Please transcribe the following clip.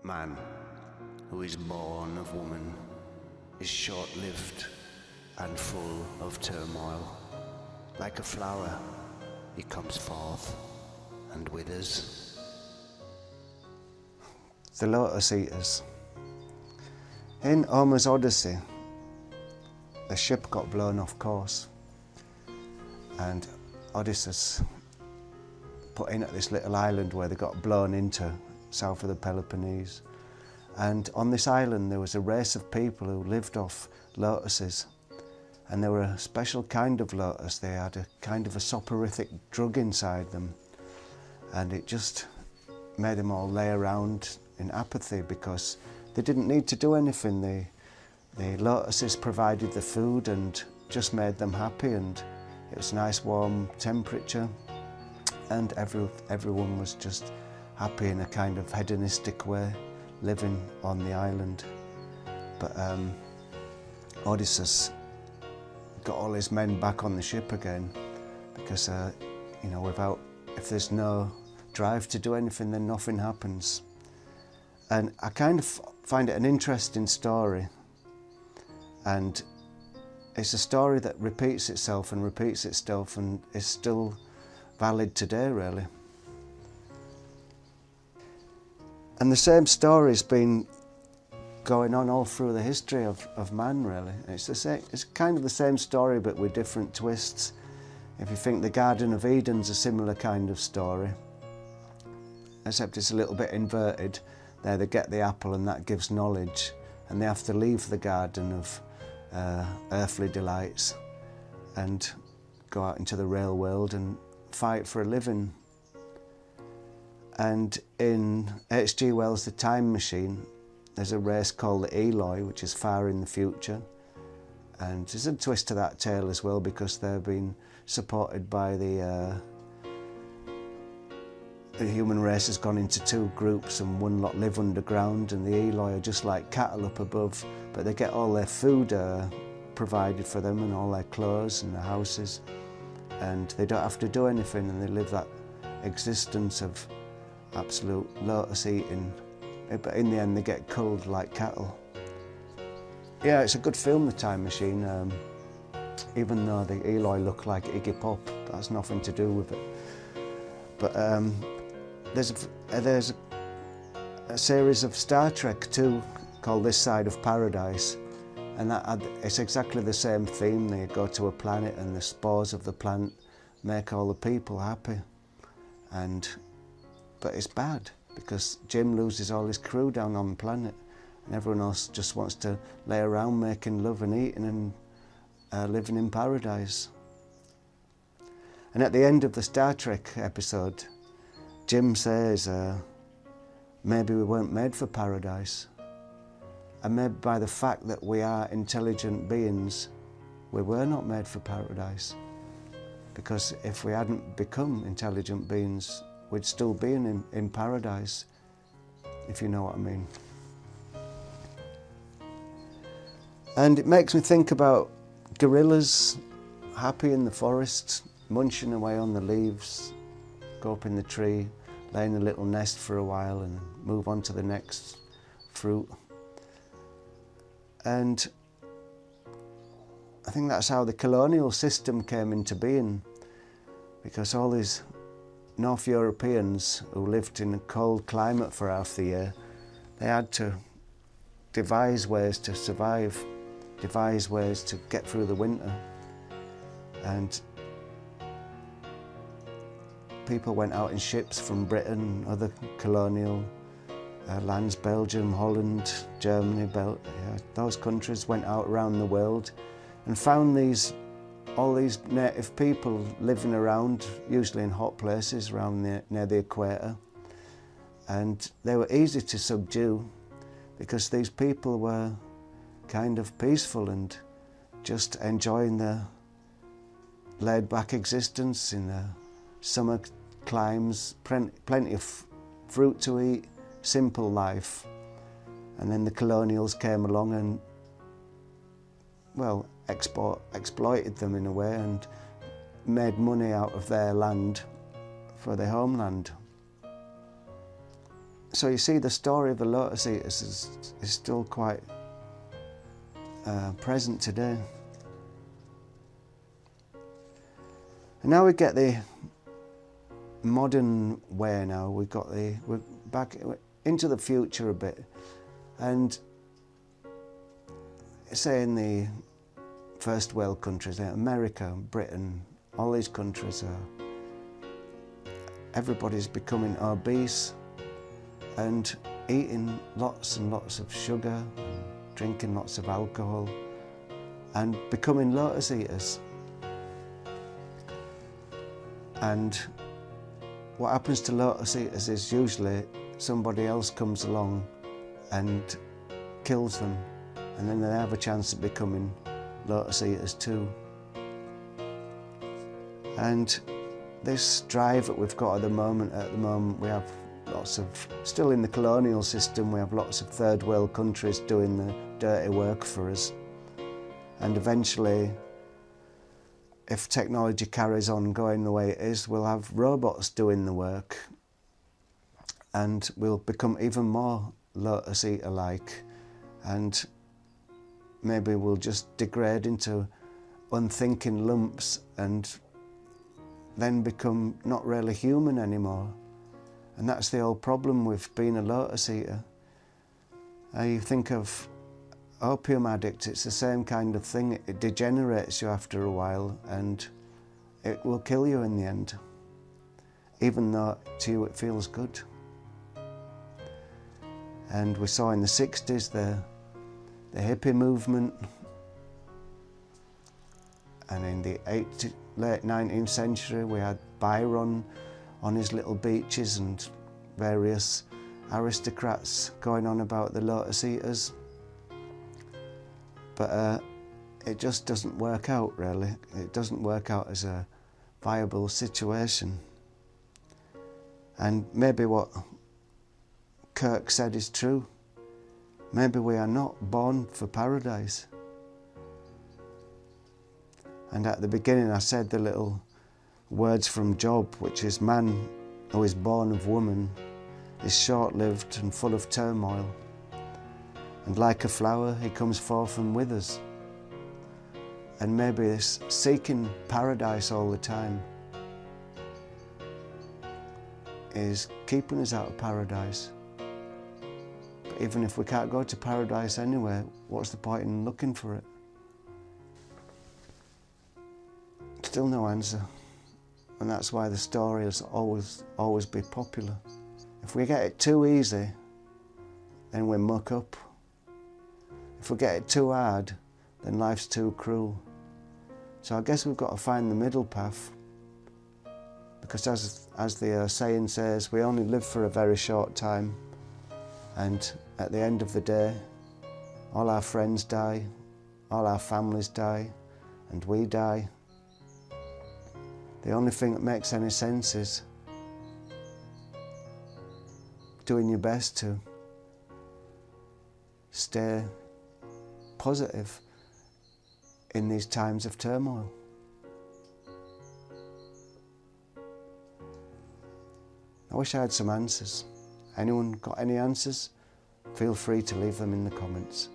Man who is born of woman is short-lived and full of turmoil. Like a flower, he comes forth and withers. The Lotus Eaters. In Homer's Odyssey, the ship got blown off course, and Odysseus put in at this little island where they got blown into, south of the Peloponnese. And on this island there was a race of people who lived off lotuses, and they were a special kind of lotus. They had a kind of a soporific drug inside them, and it just made them all lay around in apathy because they didn't need to do anything. The lotuses provided the food and just made them happy, and it was nice warm temperature, and everyone was just happy in a kind of hedonistic way, living on the island. But Odysseus got all his men back on the ship again because, if there's no drive to do anything, then nothing happens. And I kind of find it an interesting story, and it's a story that repeats itself and is still valid today, really. And the same story's been going on all through the history of man, really. It's kind of the same story but with different twists. If you think the Garden of Eden's a similar kind of story, except it's a little bit inverted. There they get the apple and that gives knowledge, and they have to leave the garden of earthly delights and go out into the real world and fight for a living. And in H.G. Wells' The Time Machine, there's a race called the Eloi, which is far in the future. And there's a twist to that tale as well, because they're being supported by the human race has gone into two groups, and one lot live underground, and the Eloi are just like cattle up above, but they get all their food provided for them, and all their clothes and their houses, and they don't have to do anything, and they live that existence of absolute lotus eating, but in the end they get culled like cattle. Yeah, it's a good film, The Time Machine, even though the Eloi look like Iggy Pop. That's nothing to do with it. But there's a series of Star Trek too called This Side of Paradise, and it's exactly the same theme. They go to a planet and the spores of the plant make all the people happy, but it's bad because Jim loses all his crew down on the planet, and everyone else just wants to lay around making love and eating and living in paradise. And at the end of the Star Trek episode, Jim says, maybe we weren't made for paradise. And maybe by the fact that we are intelligent beings, we were not made for paradise. Because if we hadn't become intelligent beings, we'd still be in paradise, if you know what I mean. And it makes me think about gorillas, happy in the forest, munching away on the leaves, go up in the tree, lay in a little nest for a while and move on to the next fruit. And I think that's how the colonial system came into being, because all these North Europeans who lived in a cold climate for half the year, they had to devise ways to survive, devise ways to get through the winter. And people went out in ships from Britain, other colonial lands, Belgium, Holland, Germany, those countries, went out around the world and found all these native people living around, usually in hot places around near the equator. And they were easy to subdue because these people were kind of peaceful and just enjoying their laid-back existence in the summer climes, plenty of fruit to eat, simple life. And then the colonials came along and, well, exploited them in a way and made money out of their land for their homeland. So you see, the story of the Lotus Eaters is still quite present today. And now we get the modern way now. We're back into the future a bit. And say in the first world countries, America, Britain, all these countries, everybody's becoming obese and eating lots and lots of sugar, and drinking lots of alcohol, and becoming Lotus Eaters. And what happens to Lotus Eaters is usually somebody else comes along and kills them, and then they have a chance of becoming Lotus Eaters too. And this drive that we've got at the moment we have lots of, still in the colonial system, we have lots of third world countries doing the dirty work for us. And eventually, if technology carries on going the way it is, we'll have robots doing the work, and we'll become even more Lotus Eater-like, and maybe we'll just degrade into unthinking lumps and then become not really human anymore. And that's the old problem with being a Lotus Eater. You think of opium addicts, it's the same kind of thing. It degenerates you after a while, and it will kill you in the end, even though to you it feels good. And we saw in the 60s the hippie movement, and in the late 19th century we had Byron on his little beaches and various aristocrats going on about the Lotus Eaters. But it just doesn't work out, really. It doesn't work out as a viable situation. And maybe what Kirk said is true. Maybe we are not born for paradise. And at the beginning I said the little words from Job, which is, man who is born of woman is short-lived and full of turmoil. And like a flower, he comes forth and withers. And maybe this seeking paradise all the time is keeping us out of paradise. But even if we can't go to paradise anyway, what's the point in looking for it? Still no answer. And that's why the story has always be popular. If we get it too easy, then we muck up. If we get it too hard, then life's too cruel. So I guess we've got to find the middle path, because as the saying says, we only live for a very short time, and at the end of the day, all our friends die, all our families die, and we die. The only thing that makes any sense is doing your best to stay positive in these times of turmoil. I wish I had some answers. Anyone got any answers? Feel free to leave them in the comments.